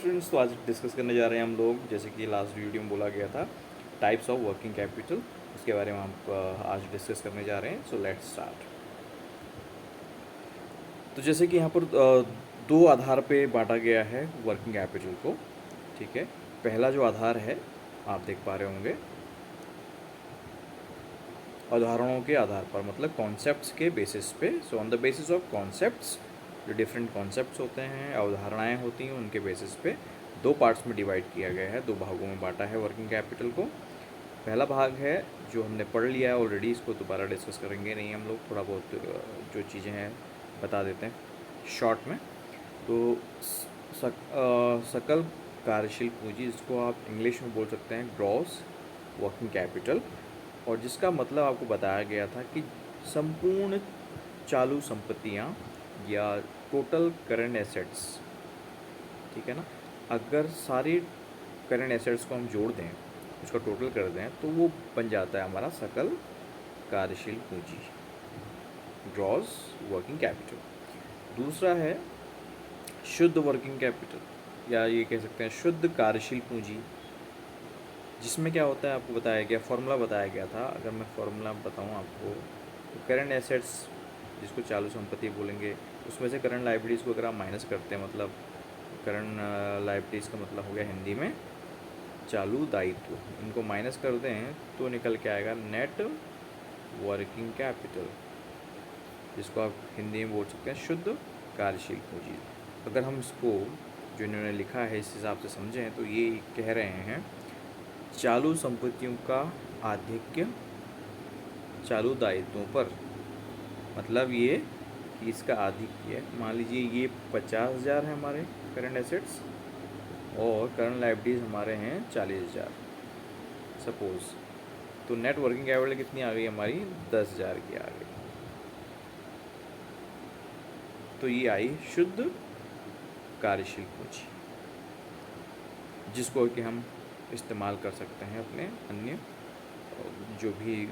Students, तो आज discuss करने जा रहे हैं हम लोग, जैसे कि लास्ट वीडियो में बोला गया था, टाइप्स ऑफ वर्किंग कैपिटल। उसके बारे में हम आज डिस्कस करने जा रहे हैं। So let's start. तो जैसे कि यहाँ पर दो आधार पे बांटा गया है वर्किंग कैपिटल को। ठीक है, पहला जो आधार है आप देख पा रहे होंगे, उदाहरणों के आधार पर, मतलब कॉन्सेप्ट्स के बेसिस पे। So on the basis of concepts, जो डिफरेंट कॉन्सेप्ट्स होते हैं, अवधारणाएं होती हैं, उनके बेसिस पे दो पार्ट्स में डिवाइड किया गया है, दो भागों में बांटा है वर्किंग कैपिटल को। पहला भाग है जो हमने पढ़ लिया है ऑलरेडी, इसको दोबारा डिस्कस करेंगे नहीं हम लोग, थोड़ा बहुत जो चीज़ें हैं बता देते हैं शॉर्ट में। तो सकल कार्यशील पूंजी, जिसको आप इंग्लिश में बोल सकते हैं ग्रॉस वर्किंग कैपिटल, और जिसका मतलब आपको बताया गया था कि संपूर्ण चालू संपत्तियां या टोटल करंट एसेट्स। ठीक है ना, अगर सारी करंट एसेट्स को हम जोड़ दें, उसका टोटल कर दें, तो वो बन जाता है हमारा सकल कार्यशील पूंजी, ग्रॉस वर्किंग कैपिटल। दूसरा है शुद्ध वर्किंग कैपिटल, या ये कह सकते हैं शुद्ध कार्यशील पूंजी, जिसमें क्या होता है आपको बताया गया, फॉर्मूला बताया गया था। अगर मैं फॉर्मूला बताऊं आपको, तो करंट एसेट्स, जिसको चालू संपत्ति बोलेंगे, उसमें से करंट लायबिलिटीज़ को अगर आप माइनस करते हैं, मतलब करंट लायबिलिटीज़ का मतलब हो गया हिंदी में चालू दायित्व, इनको माइनस कर दें तो निकल के आएगा नेट वर्किंग कैपिटल, जिसको आप हिंदी में बोल सकते हैं शुद्ध कार्यशील पूंजी। अगर हम इसको जो इन्होंने लिखा है इस हिसाब से समझें, तो ये कह रहे हैं चालू संपत्तियों का आधिक्य चालू दायित्वों पर, मतलब ये कि इसका आधिक्य, मान लीजिए ये 50,000 है हमारे करंट एसेट्स, और करंट लायबिलिटीज़ हमारे हैं 40,000 सपोज़, तो नेट वर्किंग कैपिटल कितनी आ गई हमारी, 10,000 की आ गई। तो ये आई शुद्ध कार्यशील पूंजी, जिसको कि हम इस्तेमाल कर सकते हैं अपने अन्य जो भी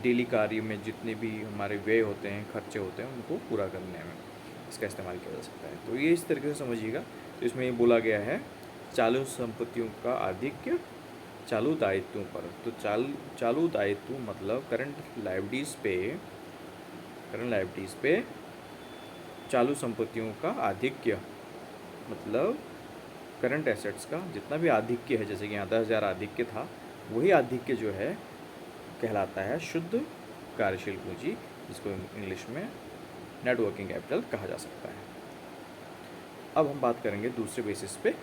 डेली कार्य में, जितने भी हमारे व्यय होते हैं, खर्चे होते हैं, उनको पूरा करने में इसका इस्तेमाल किया जा सकता है। तो ये इस तरीके से समझिएगा। तो इसमें ये बोला गया है चालू संपत्तियों का आधिक्य चालू दायित्वों पर। तो चालू दायित्व मतलब करंट लायबिलिटीज़ पे चालू संपत्तियों का आधिक्य, मतलब करंट एसेट्स का जितना भी आधिक्य है, जैसे कि यहाँ 10,000 आधिक्य था, वही आधिक्य जो है कहलाता है शुद्ध कार्यशील पूंजी, जिसको इंग्लिश में नेट वर्किंग कैपिटल कहा जा सकता है। अब हम बात करेंगे दूसरे बेसिस पे,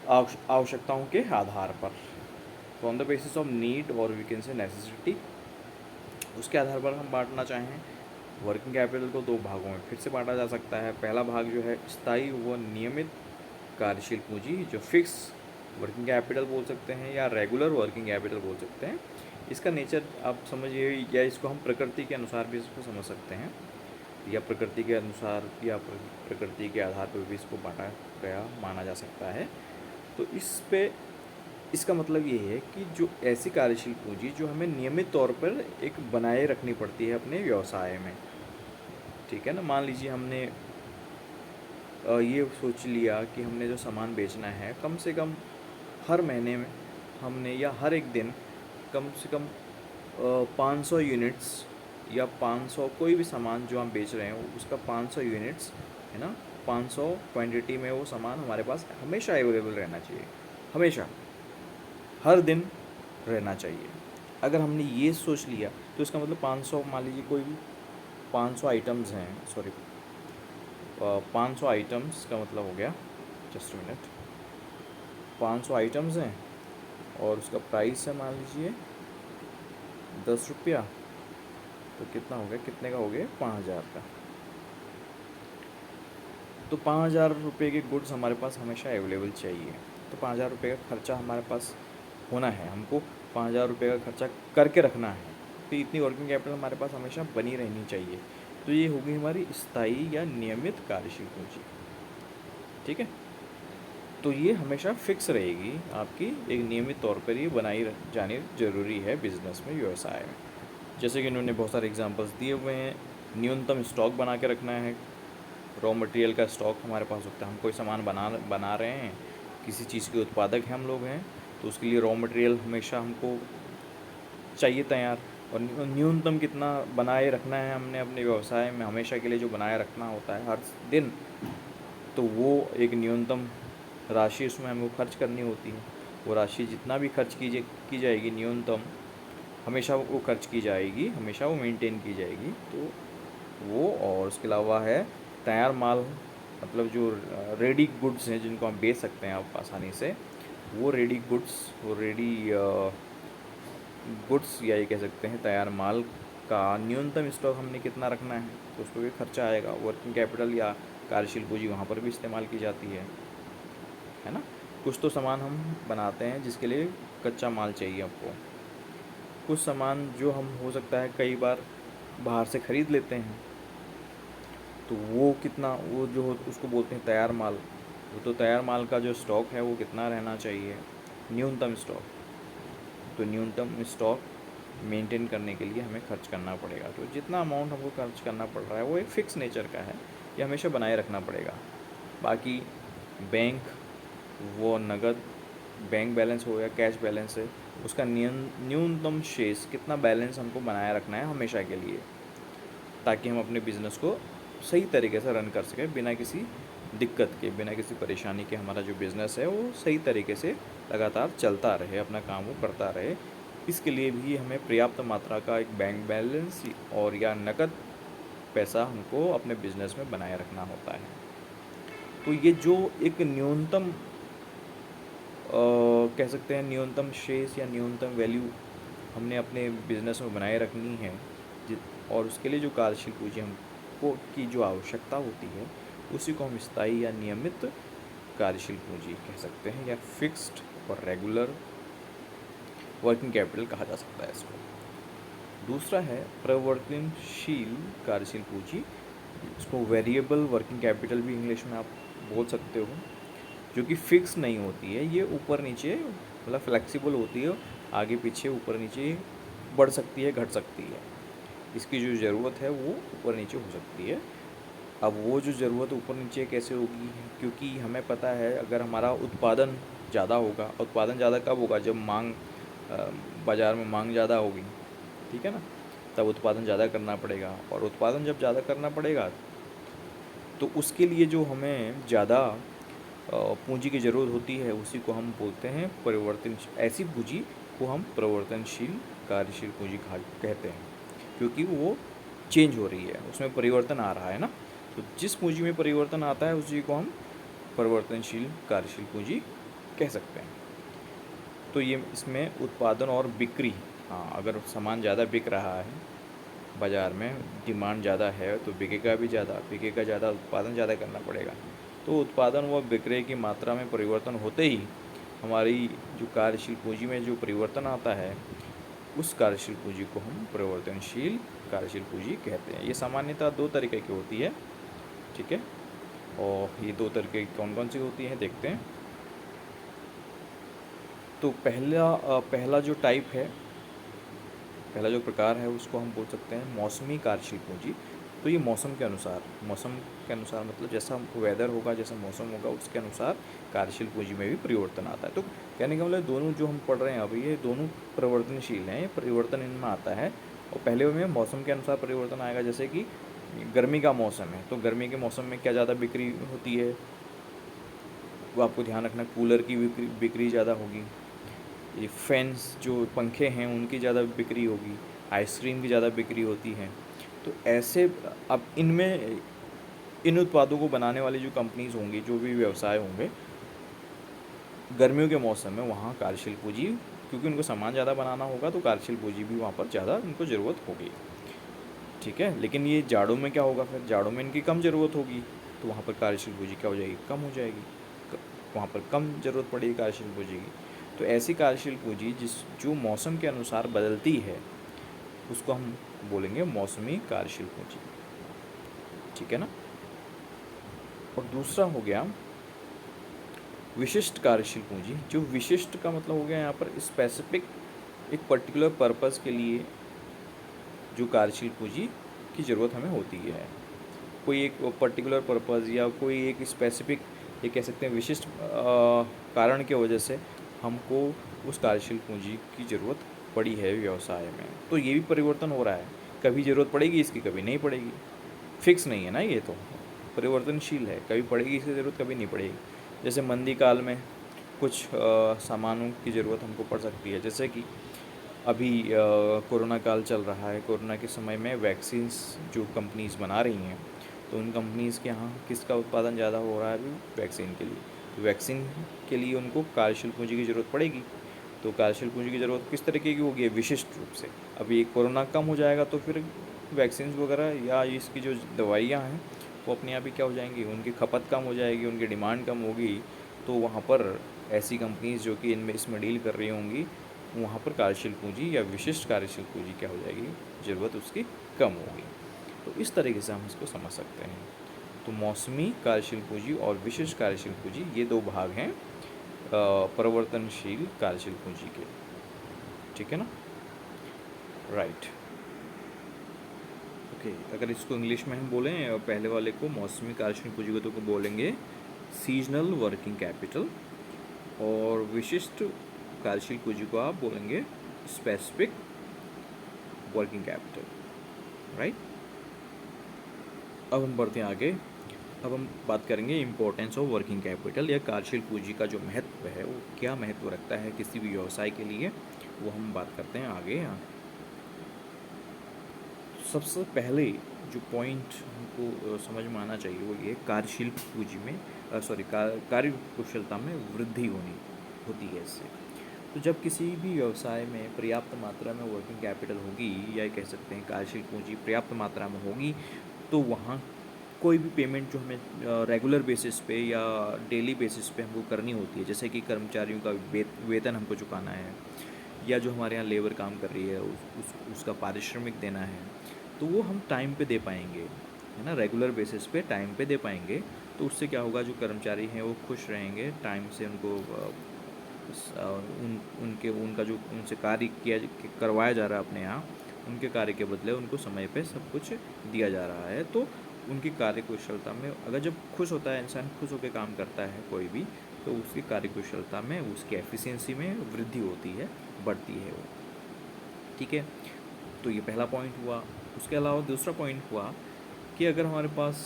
आवश्यकताओं के आधार पर। तो on the basis of need, और वी कैन से नेसेसिटी, उसके आधार पर हम बांटना चाहें वर्किंग कैपिटल को दो भागों में फिर से बांटा जा सकता है। पहला भाग जो है स्थायी व नियमित कार्यशील पूंजी, जो फिक्स वर्किंग कैपिटल बोल सकते हैं या रेगुलर वर्किंग कैपिटल बोल सकते हैं। इसका नेचर आप समझिए, या इसको हम प्रकृति के अनुसार भी इसको समझ सकते हैं, या प्रकृति के अनुसार या प्रकृति के आधार पर भी इसको बांटा गया माना जा सकता है। तो इसका मतलब ये है कि जो ऐसी कार्यशील पूंजी जो हमें नियमित तौर पर एक बनाए रखनी पड़ती है अपने व्यवसाय में। ठीक है ना, मान लीजिए हमने ये सोच लिया कि हमने जो सामान बेचना है, कम से कम हर महीने में हमने, या हर एक दिन कम से कम 500 यूनिट्स, या 500 कोई भी सामान जो हम बेच रहे हैं उसका 500 यूनिट्स है ना, 500 क्वांटिटी में वो सामान हमारे पास हमेशा अवेलेबल रहना चाहिए, हमेशा हर दिन रहना चाहिए। अगर हमने ये सोच लिया तो इसका मतलब 500, मान लीजिए कोई भी 500 आइटम्स हैं, सॉरी 500 आइटम्स का मतलब हो गया, जस्ट मिनट, 500 आइटम्स हैं और उसका प्राइस है मान लीजिए 10 रुपया, तो कितना हो गया, कितने का हो गया, 5,000 का। तो 5,000 रुपये के गुड्स हमारे पास हमेशा अवेलेबल चाहिए। तो 5,000 रुपये का खर्चा हमारे पास होना है, हमको 5,000 रुपये का खर्चा करके रखना है, तो इतनी वर्किंग कैपिटल हमारे पास हमेशा बनी रहनी चाहिए। तो ये होगी हमारी स्थायी या नियमित कार्यशील पूंजी। ठीक है, तो ये हमेशा फिक्स रहेगी आपकी, एक नियमित तौर पर ये बनाई जानी ज़रूरी है बिज़नेस में, व्यवसाय में। जैसे कि इन्होंने बहुत सारे एग्जांपल्स दिए हुए हैं, न्यूनतम स्टॉक बना के रखना है, रॉ मटेरियल का स्टॉक हमारे पास होता है। हम कोई सामान बना बना रहे हैं, किसी चीज़ के उत्पादक हैं हम लोग हैं, तो उसके लिए रॉ मटेरियल हमेशा हमको चाहिए तैयार। और न्यूनतम कितना बनाए रखना है हमने अपने व्यवसाय में हमेशा के लिए जो बनाए रखना होता है हर दिन, तो वो एक न्यूनतम राशि उसमें हमको खर्च करनी होती है। वो राशि जितना भी खर्च की जाएगी न्यूनतम, हमेशा वो खर्च की जाएगी, हमेशा वो मेंटेन की जाएगी। तो वो, और उसके अलावा है तैयार माल, मतलब जो रेडी गुड्स हैं जिनको हम बेच सकते हैं आप आसानी से, वो रेडी गुड्स, वो रेडी गुड्स या ये कह सकते हैं तैयार माल का न्यूनतम स्टॉक हमने कितना रखना है, तो उस पर भी खर्चा आएगा। वर्किंग कैपिटल या कार्यशील पूंजी वहाँ पर भी इस्तेमाल की जाती है ना। कुछ तो सामान हम बनाते हैं जिसके लिए कच्चा माल चाहिए आपको, कुछ सामान जो हम हो सकता है कई बार बाहर से ख़रीद लेते हैं, तो वो कितना, वो जो उसको बोलते हैं तैयार माल। वो तो तैयार माल का जो स्टॉक है वो कितना रहना चाहिए, न्यूनतम स्टॉक। तो न्यूनतम स्टॉक मेंटेन करने के लिए हमें खर्च करना पड़ेगा। तो जितना अमाउंट हमको खर्च करना पड़ रहा है वो एक फ़िक्स नेचर का है, ये हमेशा बनाए रखना पड़ेगा। बाकी बैंक, वो नगद बैंक बैलेंस हो या कैश बैलेंस है, उसका न्यूनतम शेष कितना बैलेंस हमको बनाए रखना है हमेशा के लिए, ताकि हम अपने बिज़नेस को सही तरीके से रन कर सकें बिना किसी दिक्कत के, बिना किसी परेशानी के। हमारा जो बिज़नेस है वो सही तरीके से लगातार चलता रहे, अपना काम वो करता रहे। इसके लिए भी हमें पर्याप्त मात्रा का एक बैंक बैलेंस और या नकद पैसा हमको अपने बिज़नेस में बनाए रखना होता है। तो ये जो एक न्यूनतम कह सकते हैं न्यूनतम शेष या न्यूनतम वैल्यू हमने अपने बिज़नेस में बनाए रखनी है, और उसके लिए जो कार्यशील पूंजी हमको की जो आवश्यकता होती है, उसी को हम स्थायी या नियमित कार्यशील पूंजी कह सकते हैं, या फिक्स्ड और रेगुलर वर्किंग कैपिटल कहा जा सकता है इसको। दूसरा है परिवर्तनशील कार्यशील पूंजी, इसको वेरिएबल वर्किंग कैपिटल भी इंग्लिश में आप बोल सकते हो, जो कि फिक्स नहीं होती है। ये ऊपर नीचे मतलब फ्लेक्सिबल होती है, आगे पीछे ऊपर नीचे बढ़ सकती है, घट सकती है। इसकी जो ज़रूरत है वो ऊपर नीचे हो सकती है। अब वो जो ज़रूरत ऊपर नीचे कैसे होगी, क्योंकि हमें पता है अगर हमारा उत्पादन ज़्यादा होगा, उत्पादन ज़्यादा कब होगा, जब मांग बाज़ार में मांग ज़्यादा होगी, ठीक है ना, तब उत्पादन ज़्यादा करना पड़ेगा। और उत्पादन जब ज़्यादा करना पड़ेगा तो उसके लिए जो हमें ज़्यादा पूंजी की ज़रूरत होती है, उसी को हम बोलते हैं परिवर्तन। ऐसी पूंजी को हम परिवर्तनशील कार्यशील पूंजी कहते हैं, क्योंकि वो चेंज हो रही है, उसमें परिवर्तन आ रहा है ना। तो जिस पूंजी में परिवर्तन आता है उसी को हम परिवर्तनशील कार्यशील पूंजी कह सकते हैं। तो ये इसमें उत्पादन और बिक्री, हाँ, अगर सामान ज़्यादा बिक रहा है बाज़ार में, डिमांड ज़्यादा है, तो बिकेगा भी ज़्यादा, बिकेगा ज़्यादा, उत्पादन ज़्यादा करना पड़ेगा। तो उत्पादन व बिक्री की मात्रा में परिवर्तन होते ही हमारी जो कार्यशील पूंजी में जो परिवर्तन आता है, उस कार्यशील पूंजी को हम परिवर्तनशील कार्यशील पूंजी कहते हैं। ये सामान्यतः दो तरीके की होती है, ठीक है। और ये दो तरीके कौन कौन सी होती हैं देखते हैं। तो पहला जो टाइप है, पहला जो प्रकार है, उसको हम बोल सकते हैं मौसमी कार्यशील पूंजी। तो ये मौसम के अनुसार मतलब जैसा वेदर होगा, जैसा मौसम होगा, उसके अनुसार कार्यशील पूंजी में भी परिवर्तन आता है। तो कहने का मतलब दोनों जो हम पढ़ रहे हैं अभी, ये दोनों परिवर्तनशील हैं, परिवर्तन इनमें आता है। और पहले में मौसम के अनुसार परिवर्तन आएगा, जैसे कि गर्मी का मौसम है, तो गर्मी के मौसम में क्या ज़्यादा बिक्री होती है, वो आपको ध्यान रखना, कूलर की बिक्री ज़्यादा होगी, ये फैंस जो पंखे हैं उनकी ज़्यादा बिक्री होगी, आइसक्रीम की ज़्यादा बिक्री होती है। तो ऐसे अब इनमें इन उत्पादों को बनाने वाली जो कंपनीज़ होंगी, जो भी व्यवसाय होंगे गर्मियों के मौसम में, वहाँ कार्यशील पूंजी, क्योंकि उनको सामान ज़्यादा बनाना होगा तो कार्यशील पूंजी भी वहाँ पर ज़्यादा उनको ज़रूरत होगी, ठीक है। लेकिन ये जाड़ों में क्या होगा, फिर जाड़ों में इनकी कम ज़रूरत होगी, तो वहाँ पर कार्यशील पूंजी क्या हो जाएगी, कम हो जाएगी, वहाँ पर कम ज़रूरत पड़ेगी कार्यशील पूंजी की। तो ऐसी कार्यशील पूंजी जो मौसम के अनुसार बदलती है, उसको हम बोलेंगे मौसमी कार्यशील पूंजी, ठीक है ना। और दूसरा हो गया विशिष्ट कार्यशील पूंजी। जो विशिष्ट का मतलब हो गया यहाँ पर स्पेसिफिक, एक पर्टिकुलर पर्पस के लिए जो कार्यशील पूंजी की ज़रूरत हमें होती है। कोई एक पर्टिकुलर पर्पज़ या कोई एक स्पेसिफिक, ये कह सकते हैं विशिष्ट कारण की वजह से हमको उस कार्यशील पूंजी की ज़रूरत पड़ी है व्यवसाय में। तो ये भी परिवर्तन हो रहा है, कभी ज़रूरत पड़ेगी इसकी, कभी नहीं पड़ेगी, फिक्स नहीं है ना, ये तो परिवर्तनशील है, कभी पड़ेगी इसकी ज़रूरत, कभी नहीं पड़ेगी। जैसे मंदी काल में कुछ सामानों की ज़रूरत हमको पड़ सकती है, जैसे कि अभी कोरोना काल चल रहा है। कोरोना के समय में वैक्सीन्स जो कंपनीज़ बना रही हैं, तो उन कंपनीज़ के यहाँ किसका उत्पादन ज़्यादा हो रहा है अभी? वैक्सीन के लिए। तो वैक्सीन के लिए उनको कार्यशील पूंजी की ज़रूरत पड़ेगी। तो कार्यशील पूंजी की ज़रूरत किस तरीके की होगी? विशिष्ट रूप से। अभी कोरोना कम हो जाएगा तो फिर वैक्सीन्स वगैरह या इसकी जो दवाइयाँ हैं वो अपने आप ही क्या हो जाएंगी, उनकी खपत कम हो जाएगी, उनकी डिमांड कम होगी। तो वहाँ पर ऐसी कंपनीज़ जो कि इनमें इसमें डील कर रही होंगी, वहाँ पर कार्यशील पूंजी या विशिष्ट कार्यशील पूंजी क्या हो जाएगी, ज़रूरत उसकी कम होगी। तो इस तरीके से हम इसको समझ सकते हैं। तो मौसमी कार्यशील पूंजी और विशिष्ट कार्यशील पूंजी, ये दो भाग हैं परिवर्तनशील कार्यशील पूंजी के। ठीक है ना? राइट। ओके, अगर इसको इंग्लिश में हम बोलें पहले वाले को, मौसमी कार्यशील पूंजी को, तो बोलेंगे सीजनल वर्किंग कैपिटल, और विशिष्ट कार्यशील पूंजी को आप बोलेंगे स्पेसिफिक वर्किंग कैपिटल। राइट। अब हम बढ़ते हैं आगे। अब हम बात करेंगे इम्पोर्टेंस ऑफ वर्किंग कैपिटल, या कार्यशील पूंजी का जो महत्व है, वो क्या महत्व रखता है किसी भी व्यवसाय के लिए, वो हम बात करते हैं आगे। सबसे पहले जो पॉइंट हमको समझ में आना चाहिए वो ये, कार्यशील पूंजी में कार्य कुशलता में वृद्धि होती है इससे। तो जब किसी भी व्यवसाय में पर्याप्त मात्रा में वर्किंग कैपिटल होगी, या कह सकते हैं कार्यशील पूंजी पर्याप्त मात्रा में होगी, तो वहाँ कोई भी पेमेंट जो हमें रेगुलर बेसिस पे या डेली बेसिस पे हमको करनी होती है, जैसे कि कर्मचारियों का वेतन हमको चुकाना है, या जो हमारे यहाँ लेबर काम कर रही है उसका पारिश्रमिक देना है, तो वो हम टाइम पे दे पाएंगे, है ना, रेगुलर बेसिस पे टाइम पे दे पाएंगे। तो उससे क्या होगा, जो कर्मचारी हैं वो खुश रहेंगे, टाइम से उनको उनका जो उनसे कार्य करवाया जा रहा है अपने यहाँ, उनके कार्य के बदले उनको समय पे सब कुछ दिया जा रहा है। तो उनकी कार्य कुशलता में, अगर जब खुश होता है इंसान, खुश होकर काम करता है कोई भी, तो उसकी कार्य कुशलता में, उसकी एफिशिएंसी में वृद्धि होती है, बढ़ती है वो। ठीक है, तो ये पहला पॉइंट हुआ। उसके अलावा दूसरा पॉइंट हुआ कि अगर हमारे पास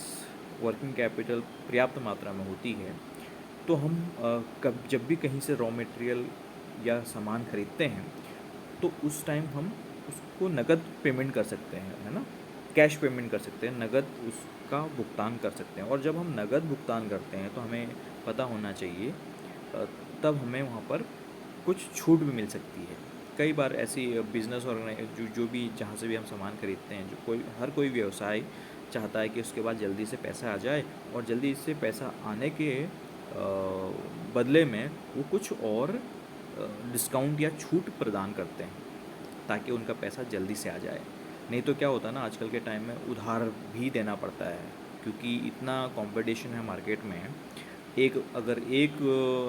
वर्किंग कैपिटल पर्याप्त मात्रा में होती है, तो हम जब भी कहीं से रॉ मटेरियल या सामान खरीदते हैं, तो उस टाइम हम उसको नकद पेमेंट कर सकते हैं, है ना, कैश पेमेंट कर सकते हैं, नकद उसका भुगतान कर सकते हैं। और जब हम नकद भुगतान करते हैं तो हमें पता होना चाहिए, तब हमें वहाँ पर कुछ छूट भी मिल सकती है। कई बार ऐसी बिज़नेस ऑर्गेनाइज जो भी जहाँ से भी हम सामान खरीदते हैं, जो हर कोई व्यवसाय चाहता है कि उसके बाद जल्दी से पैसा आ जाए, और जल्दी से पैसा आने के बदले में वो कुछ और डिस्काउंट या छूट प्रदान करते हैं, ताकि उनका पैसा जल्दी से आ जाए। नहीं तो क्या होता है ना, आजकल के टाइम में उधार भी देना पड़ता है, क्योंकि इतना कंपटीशन है मार्केट में। अगर एक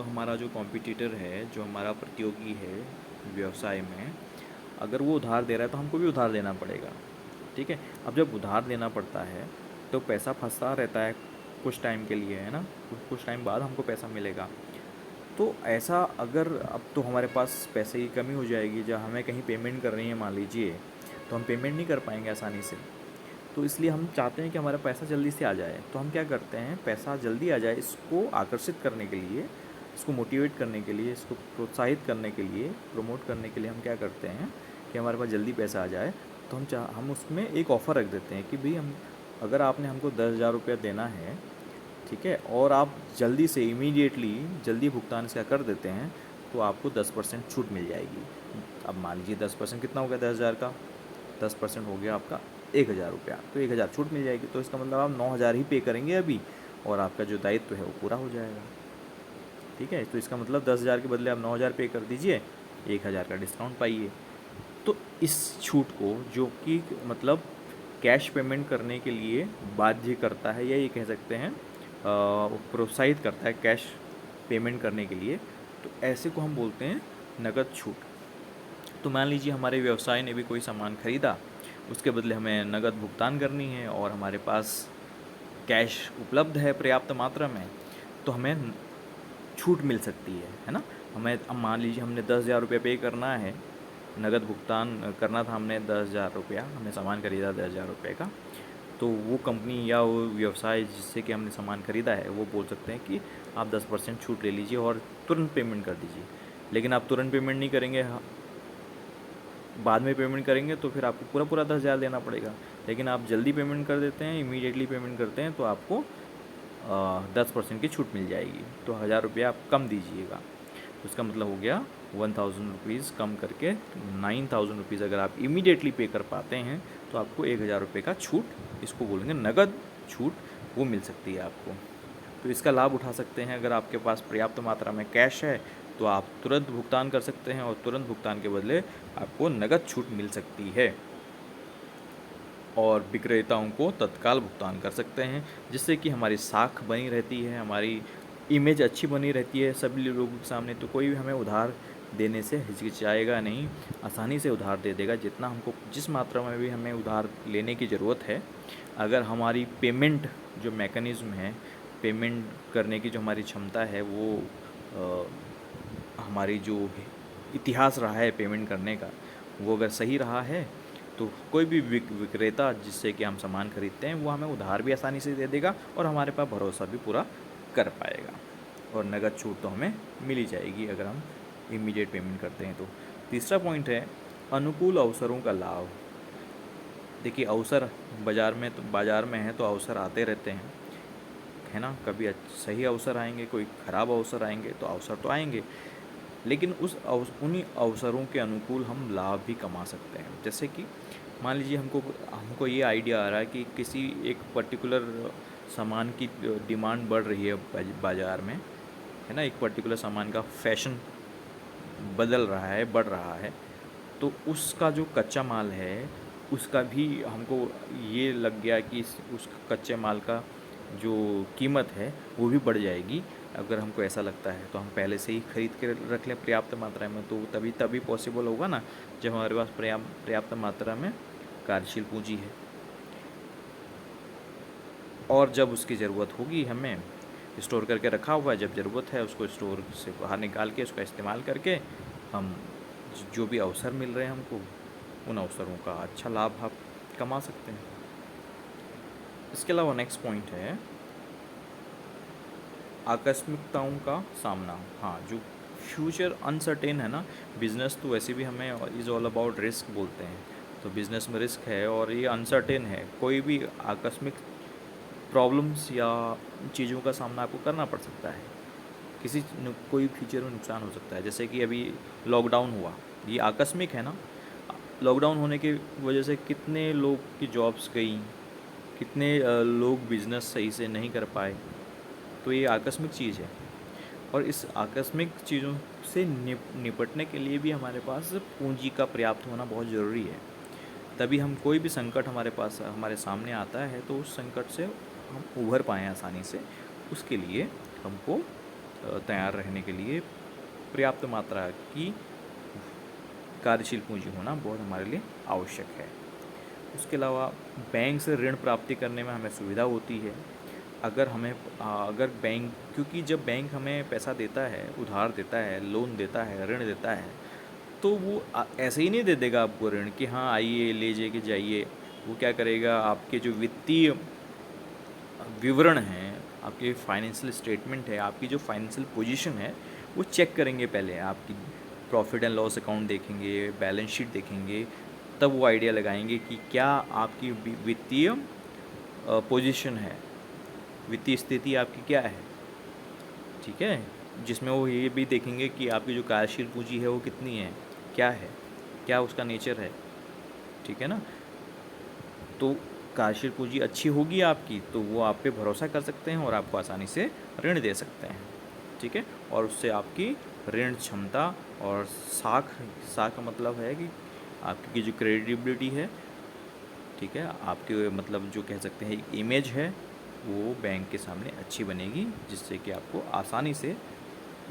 हमारा जो कॉम्पिटिटर है, जो हमारा प्रतियोगी है व्यवसाय में, अगर वो उधार दे रहा है तो हमको भी उधार देना पड़ेगा। ठीक है, अब जब उधार देना पड़ता है तो पैसा फंसता रहता है कुछ टाइम के लिए, है ना, कुछ टाइम बाद हमको पैसा मिलेगा। तो ऐसा, अगर अब तो हमारे पास पैसे की कमी हो जाएगी, जब हमें कहीं पेमेंट करनी है मान लीजिए, तो हम पेमेंट नहीं कर पाएंगे आसानी से। तो इसलिए हम चाहते हैं कि हमारा पैसा जल्दी से आ जाए। तो हम क्या करते हैं, पैसा जल्दी आ जाए, इसको आकर्षित करने के लिए, इसको मोटिवेट करने के लिए, इसको प्रोत्साहित करने के लिए, प्रमोट करने के लिए हम क्या करते हैं कि हमारे पास जल्दी पैसा आ जाए, तो हम उसमें एक ऑफ़र रख देते हैं कि भाई, अगर आपने हमको 10,000 रुपया देना है, ठीक है, और आप जल्दी से इमीडिएटली जल्दी भुगतान इसका कर देते हैं, तो आपको 10% छूट मिल जाएगी। अब मान लीजिए 10% कितना हो गया 10,000 का, 10% हो गया आपका 1,000 रुपया, तो 1,000 छूट मिल जाएगी। तो इसका मतलब आप 9,000 ही पे करेंगे अभी, और आपका जो दायित्व है वो पूरा हो जाएगा। ठीक है, तो इसका मतलब 10,000 के बदले आप 9,000 पे कर दीजिए, 1,000 का डिस्काउंट पाइए। तो इस छूट को, जो कि मतलब कैश पेमेंट करने के लिए बाध्य करता है, या ये कह सकते हैं प्रोत्साहित करता है कैश पेमेंट करने के लिए, तो ऐसे को हम बोलते हैं नकद छूट। तो मान लीजिए हमारे व्यवसाय ने भी कोई सामान खरीदा, उसके बदले हमें नकद भुगतान करनी है, और हमारे पास कैश उपलब्ध है पर्याप्त मात्रा में, तो हमें छूट मिल सकती है ना। हमें अब मान लीजिए हमने 10,000 रुपये पे करना है, नगद भुगतान करना था हमने 10,000 रुपया, हमने सामान खरीदा 10,000 रुपये का, तो वो कंपनी या वो व्यवसाय जिससे कि हमने सामान खरीदा है वो बोल सकते हैं कि आप 10% छूट ले लीजिए और तुरंत पेमेंट कर दीजिए। लेकिन आप तुरंत पेमेंट नहीं करेंगे, बाद में पेमेंट करेंगे तो फिर आपको पूरा पूरा 10,000 देना पड़ेगा। लेकिन आप जल्दी पेमेंट कर देते हैं, इमीडिएटली पेमेंट करते हैं, तो आपको 10% की छूट मिल जाएगी। तो 1,000 रुपया आप कम दीजिएगा, तो इसका मतलब हो गया 1,000 रुपीज़ कम करके 9,000 रुपीज़ अगर आप इमीडिएटली पे कर पाते हैं तो आपको 1,000 रुपये का छूट, इसको बोलेंगे नगद छूट, वो मिल सकती है आपको। तो इसका लाभ उठा सकते हैं। अगर आपके पास पर्याप्त मात्रा में कैश है तो आप तुरंत भुगतान कर सकते हैं और तुरंत भुगतान के बदले आपको नगद छूट मिल सकती है। और विक्रेताओं को तत्काल भुगतान कर सकते हैं, जिससे कि हमारी साख बनी रहती है, हमारी इमेज अच्छी बनी रहती है सभी लोगों के सामने। तो कोई भी हमें उधार देने से हिचकिचाएगा नहीं, आसानी से उधार दे देगा। जितना हमको, जिस मात्रा में भी हमें उधार लेने की ज़रूरत है, अगर हमारी पेमेंट जो मैकेनिज़्म है, पेमेंट करने की जो हमारी क्षमता है, वो हमारी जो इतिहास रहा है पेमेंट करने का, वो अगर सही रहा है तो कोई भी विक्रेता जिससे कि हम सामान खरीदते हैं वो हमें उधार भी आसानी से दे देगा और हमारे पास भरोसा भी पूरा कर पाएगा, और नगद छूट तो हमें मिल ही जाएगी अगर हम इमीडिएट पेमेंट करते हैं। तो तीसरा पॉइंट है अनुकूल अवसरों का लाभ। देखिए, अवसर बाज़ार में है तो अवसर आते रहते हैं, है ना। कभी सही अवसर आएंगे, कोई ख़राब अवसर आएंगे, तो अवसर तो आएंगे, लेकिन उन्हीं अवसरों के अनुकूल हम लाभ भी कमा सकते हैं। जैसे कि मान लीजिए हमको ये आइडिया आ रहा है कि किसी एक पर्टिकुलर सामान की डिमांड बढ़ रही है बाज़ार में, है ना। एक पर्टिकुलर सामान का फैशन बदल रहा है, बढ़ रहा है, तो उसका जो कच्चा माल है उसका भी हमको ये लग गया कि उस कच्चे माल का जो कीमत है वो भी बढ़ जाएगी। अगर हमको ऐसा लगता है तो हम पहले से ही खरीद के रख लें पर्याप्त मात्रा में, तो तभी पॉसिबल होगा ना जब हमारे पास पर्याप्त मात्रा में कार्यशील पूंजी है। और जब उसकी ज़रूरत होगी, हमें स्टोर करके रखा हुआ है, जब ज़रूरत है उसको स्टोर से बाहर निकाल के उसका इस्तेमाल करके हम जो भी अवसर मिल रहे हैं हमको, उन अवसरों का अच्छा लाभ आप कमा सकते हैं। इसके अलावा नेक्स्ट पॉइंट है आकस्मिकताओं का सामना। हाँ, जो फ्यूचर अनसर्टेन है ना, बिज़नेस तो वैसे भी हमें इज़ ऑल अबाउट रिस्क बोलते हैं, तो बिज़नेस में रिस्क है और ये अनसर्टेन है। कोई भी आकस्मिक प्रॉब्लम्स या चीज़ों का सामना आपको करना पड़ सकता है, कोई फ्यूचर में नुकसान हो सकता है। जैसे कि अभी लॉकडाउन हुआ, ये आकस्मिक है ना। लॉकडाउन होने की वजह से कितने लोग की जॉब्स गई, कितने लोग बिज़नेस सही से नहीं कर पाए, तो ये आकस्मिक चीज़ है। और इस आकस्मिक चीज़ों से निपटने के लिए भी हमारे पास पूंजी का पर्याप्त होना बहुत ज़रूरी है। तभी हम कोई भी संकट हमारे सामने आता है तो उस संकट से हम उभर पाएँ आसानी से। उसके लिए हमको तैयार रहने के लिए पर्याप्त मात्रा की कार्यशील पूंजी होना बहुत हमारे लिए आवश्यक है। उसके अलावा बैंक से ऋण प्राप्ति करने में हमें सुविधा होती है। अगर बैंक, क्योंकि जब बैंक हमें पैसा देता है, उधार देता है, लोन देता है, ऋण देता है, तो वो ऐसे ही नहीं दे देगा आपको ऋण कि हाँ आइए ले के जाइए। वो क्या करेगा, आपके जो वित्तीय विवरण हैं, आपके फाइनेंशियल स्टेटमेंट है, आपकी जो फाइनेंशियल पोजीशन है, वो चेक करेंगे। पहले आपकी प्रॉफिट एंड लॉस अकाउंट देखेंगे, बैलेंस शीट देखेंगे, तब वो आइडिया लगाएंगे कि क्या आपकी वित्तीय पोजीशन है, वित्तीय स्थिति आपकी क्या है, ठीक है। जिसमें वो ये भी देखेंगे कि आपकी जो कार्यशील पूंजी है वो कितनी है, क्या उसका नेचर है, ठीक है ना। तो कार्यशील पूंजी अच्छी होगी आपकी तो वो आप पे भरोसा कर सकते हैं और आपको आसानी से ऋण दे सकते हैं, ठीक है। और उससे आपकी ऋण क्षमता और साख का मतलब है कि आपकी जो क्रेडिबिलिटी है, ठीक है, आपके मतलब जो कह सकते हैं इमेज है, वो बैंक के सामने अच्छी बनेगी, जिससे कि आपको आसानी से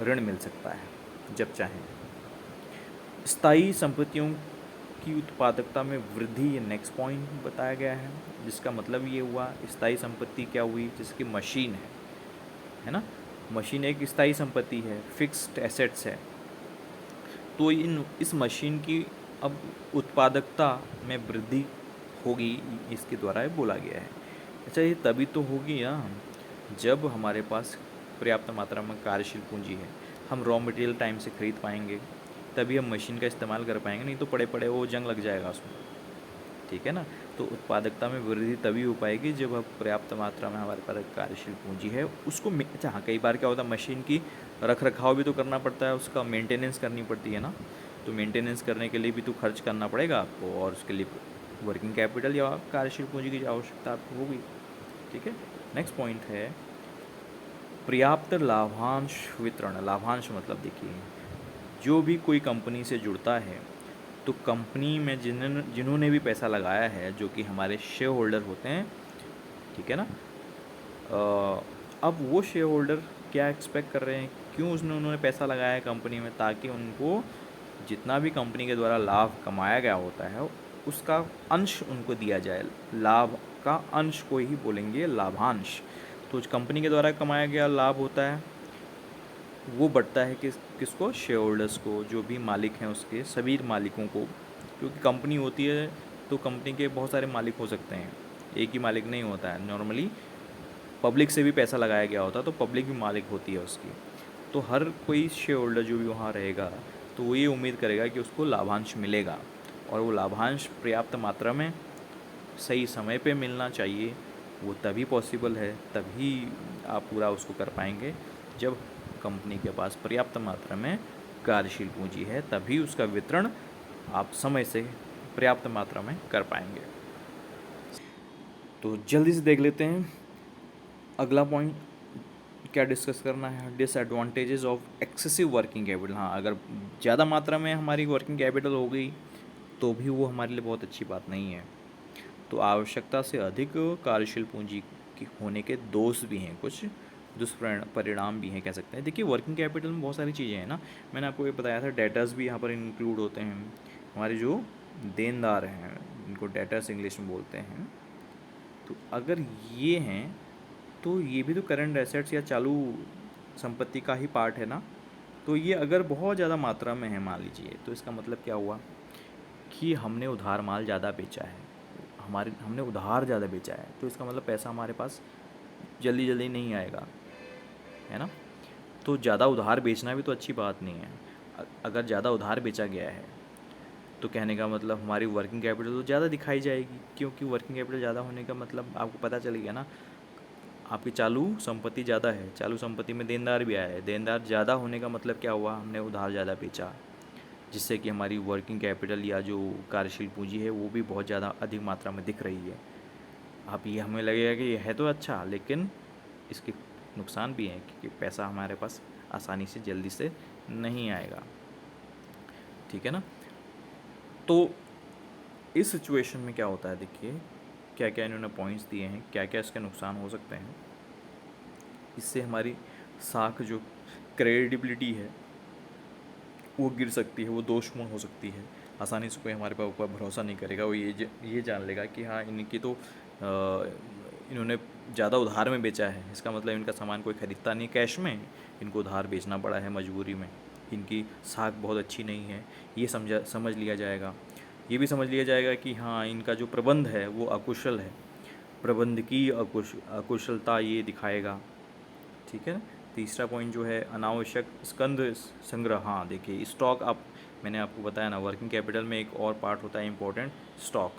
ऋण मिल सकता है जब चाहें। स्थायी संपत्तियों की उत्पादकता में वृद्धि, ये नेक्स्ट पॉइंट बताया गया है, जिसका मतलब ये हुआ स्थायी संपत्ति क्या हुई, जिसकी मशीन है ना। मशीन एक स्थायी संपत्ति है, फिक्स्ड एसेट्स है। तो इस मशीन की अब उत्पादकता में वृद्धि होगी, इसके द्वारा ये बोला गया है। अच्छा, ये तभी तो होगी ना जब हमारे पास पर्याप्त मात्रा में कार्यशील पूंजी है, हम रॉ मटेरियल टाइम से खरीद पाएंगे, तभी हम मशीन का इस्तेमाल कर पाएंगे, नहीं तो पड़े पड़े वो जंग लग जाएगा उसमें, ठीक है ना। तो उत्पादकता में वृद्धि तभी हो पाएगी जब अब पर्याप्त मात्रा में हमारे पास कार्यशील पूंजी है। उसको अच्छा हाँ, कई बार क्या होता है, मशीन की रख रखाव भी तो करना पड़ता है, उसका मेंटेनेंस करनी पड़ती है ना। तो मेंटेनेंस करने के लिए भी तो खर्च करना पड़ेगा आपको, और उसके लिए वर्किंग कैपिटल या कार्यशील पूंजी की आवश्यकता आपको होगी, ठीक है। नेक्स्ट पॉइंट है पर्याप्त लाभांश वितरण। लाभांश मतलब देखिए, जो भी कोई कंपनी से जुड़ता है तो कंपनी में जिन्होंने भी पैसा लगाया है, जो कि हमारे शेयर होल्डर होते हैं, ठीक है ना। अब वो शेयर होल्डर क्या एक्सपेक्ट कर रहे हैं, क्यों उन्होंने पैसा लगाया है कंपनी में, ताकि उनको जितना भी कंपनी के द्वारा लाभ कमाया गया होता है उसका अंश उनको दिया जाए। लाभ का अंश को ही बोलेंगे लाभांश। तो कंपनी के द्वारा कमाया गया लाभ होता है, वो बढ़ता है किसको, शेयर होल्डर्स को, जो भी मालिक हैं उसके सभी मालिकों को। क्योंकि कंपनी होती है तो कंपनी के बहुत सारे मालिक हो सकते हैं, एक ही मालिक नहीं होता है। नॉर्मली पब्लिक से भी पैसा लगाया गया होता है तो पब्लिक भी मालिक होती है उसकी। तो हर कोई शेयर होल्डर जो भी वहाँ रहेगा तो वो ये उम्मीद करेगा कि उसको लाभांश मिलेगा, और वो लाभांश पर्याप्त मात्रा में सही समय पे मिलना चाहिए। वो तभी पॉसिबल है, तभी आप पूरा उसको कर पाएंगे जब कंपनी के पास पर्याप्त मात्रा में कार्यशील पूंजी है, तभी उसका वितरण आप समय से पर्याप्त मात्रा में कर पाएंगे। तो जल्दी से देख लेते हैं अगला पॉइंट क्या डिस्कस करना है, disadvantages of excessive working capital. हाँ, अगर ज़्यादा मात्रा में हमारी वर्किंग कैपिटल हो गई तो भी वो हमारे लिए बहुत अच्छी बात नहीं है। तो आवश्यकता से अधिक कार्यशील पूंजी की होने के दोष भी हैं, कुछ दुष्परिणाम भी हैं कह सकते हैं। देखिए, वर्किंग कैपिटल में बहुत सारी चीज़ें हैं ना, मैंने आपको ये बताया था, डेटर्स भी यहाँ पर इंक्लूड होते हैं। हमारे जो देनदार हैं, इनको डेटर्स इंग्लिश में बोलते हैं। तो अगर ये हैं तो ये भी तो करंट एसेट्स या चालू संपत्ति का ही पार्ट है ना। तो ये अगर बहुत ज़्यादा मात्रा में है मान लीजिए, तो इसका मतलब क्या हुआ कि हमने उधार माल ज़्यादा बेचा है, हमने उधार ज़्यादा बेचा है, तो इसका मतलब पैसा हमारे पास जल्दी जल्दी नहीं आएगा, है ना। तो ज़्यादा उधार बेचना भी तो अच्छी बात नहीं है। अगर ज़्यादा उधार बेचा गया है तो कहने का मतलब हमारी वर्किंग कैपिटल तो ज़्यादा दिखाई जाएगी, क्योंकि वर्किंग कैपिटल ज़्यादा होने का मतलब आपको पता चल गया ना, आपकी चालू संपत्ति ज़्यादा है, चालू संपत्ति में देनदार भी आया है, देनदार ज़्यादा होने का मतलब क्या हुआ, हमने उधार ज़्यादा बेचा, जिससे कि हमारी वर्किंग कैपिटल या जो कार्यशील पूंजी है वो भी बहुत ज़्यादा अधिक मात्रा में दिख रही है। आप ये हमें लगेगा कि ये है तो अच्छा, लेकिन इसके नुकसान भी हैं, क्योंकि पैसा हमारे पास आसानी से जल्दी से नहीं आएगा, ठीक है ना। तो इस सिचुएशन में क्या होता है, देखिए क्या क्या इन्होंने पॉइंट्स दिए हैं, क्या क्या इसके नुकसान हो सकते हैं। इससे हमारी साख जो क्रेडिबिलिटी है वो गिर सकती है, वो दोषपूर्ण हो सकती है। आसानी से कोई हमारे पास ऊपर भरोसा नहीं करेगा, वो ये जान लेगा कि हाँ इनकी तो इन्होंने ज़्यादा उधार में बेचा है, इसका मतलब इनका सामान कोई ख़रीदता नहीं कैश में, इनको उधार बेचना पड़ा है मजबूरी में, इनकी साख बहुत अच्छी नहीं है, ये समझ लिया जाएगा। ये भी समझ लिया जाएगा कि हाँ इनका जो प्रबंध है वो अकुशल है, प्रबंध की अकुशलता ये दिखाएगा, ठीक है। तीसरा पॉइंट जो है अनावश्यक स्कंध संग्रह। हाँ देखिए, स्टॉक, आप मैंने आपको बताया ना, वर्किंग कैपिटल में एक और पार्ट होता है इम्पोर्टेंट, स्टॉक,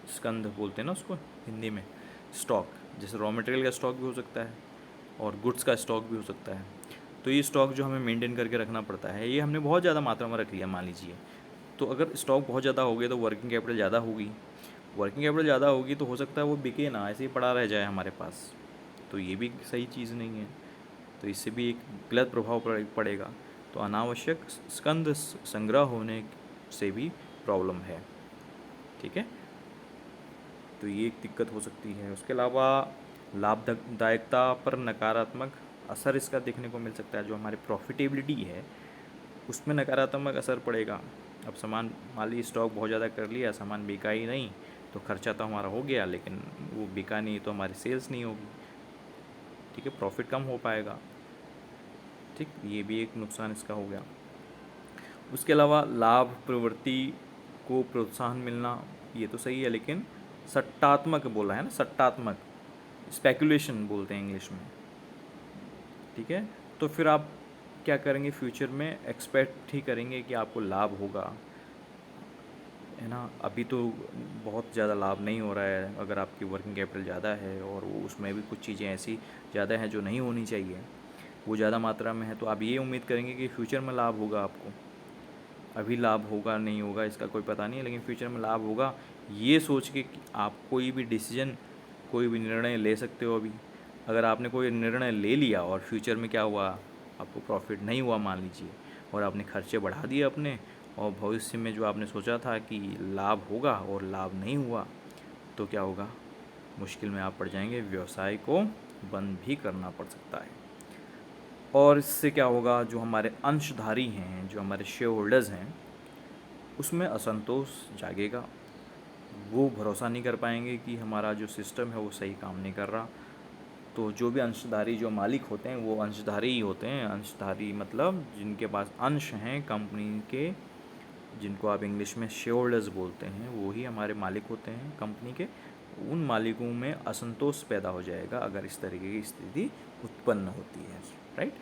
स्कंध बोलते हैं ना उसको हिंदी में, स्टॉक। जैसे रॉ मटेरियल का स्टॉक भी हो सकता है और गुड्स का स्टॉक भी हो सकता है। तो ये स्टॉक जो हमें मेंटेन करके रखना पड़ता है, ये हमने बहुत ज़्यादा मात्रा में रख लिया मान लीजिए, तो अगर स्टॉक बहुत ज़्यादा हो गया तो वर्किंग कैपिटल ज़्यादा होगी, वर्किंग कैपिटल ज़्यादा होगी तो हो सकता है वो बिके ना, ऐसे ही पड़ा रह जाए हमारे पास, तो ये भी सही चीज़ नहीं है। तो इससे भी एक गलत प्रभाव पड़ेगा। तो अनावश्यक स्कंध संग्रह होने से भी प्रॉब्लम है, ठीक है। तो ये एक दिक्कत हो सकती है। उसके अलावा लाभदायकता पर नकारात्मक असर इसका देखने को मिल सकता है, जो हमारी प्रॉफिटेबिलिटी है उसमें नकारात्मक असर पड़ेगा। अब सामान मान ली स्टॉक बहुत ज़्यादा कर लिया, सामान बिका ही नहीं, तो खर्चा तो हमारा हो गया, लेकिन वो बिका नहीं तो हमारी सेल्स नहीं होगी, ठीक है, प्रॉफिट कम हो पाएगा, ठीक, ये भी एक नुकसान इसका हो गया। उसके अलावा लाभ प्रवृत्ति को प्रोत्साहन मिलना, ये तो सही है, लेकिन सट्टात्मक बोला है ना, सट्टात्मक, स्पेकुलेशन बोलते हैं इंग्लिश में, ठीक है। तो फिर आप क्या करेंगे, फ्यूचर में एक्सपेक्ट ही करेंगे कि आपको लाभ होगा, है ना। अभी तो बहुत ज़्यादा लाभ नहीं हो रहा है, अगर आपकी वर्किंग कैपिटल ज़्यादा है और वो उसमें भी कुछ चीज़ें ऐसी ज़्यादा हैं जो नहीं होनी चाहिए, वो ज़्यादा मात्रा में है, तो आप ये उम्मीद करेंगे कि फ्यूचर में लाभ होगा आपको। अभी लाभ होगा नहीं होगा इसका कोई पता नहीं है, लेकिन फ्यूचर में लाभ होगा, ये सोच के कि आप कोई भी डिसीजन, कोई भी निर्णय ले सकते हो। अभी अगर आपने कोई निर्णय ले लिया और फ्यूचर में क्या हुआ, आपको प्रॉफिट नहीं हुआ मान लीजिए, और आपने खर्चे बढ़ा दिए अपने, और भविष्य में जो आपने सोचा था कि लाभ होगा और लाभ नहीं हुआ, तो क्या होगा, मुश्किल में आप पड़ जाएंगे, व्यवसाय को बंद भी करना पड़ सकता है। और इससे क्या होगा, जो हमारे अंशधारी हैं, जो हमारे शेयर होल्डर्स हैं, उसमें असंतोष जागेगा, वो भरोसा नहीं कर पाएंगे कि हमारा जो सिस्टम है वो सही काम नहीं कर रहा। तो जो भी अंशधारी, जो मालिक होते हैं, वो अंशधारी ही होते हैं। अंशधारी मतलब जिनके पास अंश हैं कंपनी के, जिनको आप इंग्लिश में शेयर होल्डर्स बोलते हैं, वो ही हमारे मालिक होते हैं कंपनी के। उन मालिकों में असंतोष पैदा हो जाएगा अगर इस तरीके की स्थिति उत्पन्न होती है, राइट।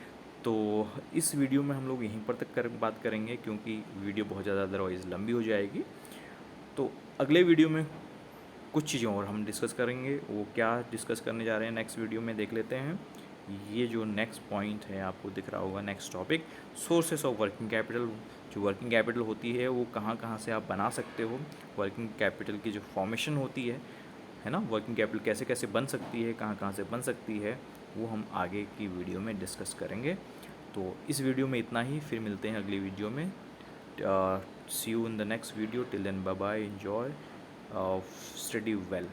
तो इस वीडियो में हम लोग यहीं पर तक बात करेंगे, क्योंकि वीडियो बहुत ज़्यादा अदरवाइज़ लंबी हो जाएगी। तो अगले वीडियो में कुछ चीज़ें और हम डिस्कस करेंगे, वो क्या डिस्कस करने जा रहे हैं नेक्स्ट वीडियो में देख लेते हैं। ये जो नेक्स्ट पॉइंट है आपको दिख रहा होगा, next topic, sources of working capital. जो वर्किंग कैपिटल होती है वो कहाँ कहाँ से आप बना सकते हो, वर्किंग कैपिटल की जो फॉर्मेशन होती है ना, वर्किंग कैपिटल कैसे कैसे बन सकती है, कहाँ कहाँ से बन सकती है, वो हम आगे की वीडियो में डिस्कस करेंगे। तो इस वीडियो में इतना ही, फिर मिलते हैं अगली वीडियो में। See you in the next video, till then bye bye, enjoy, study well.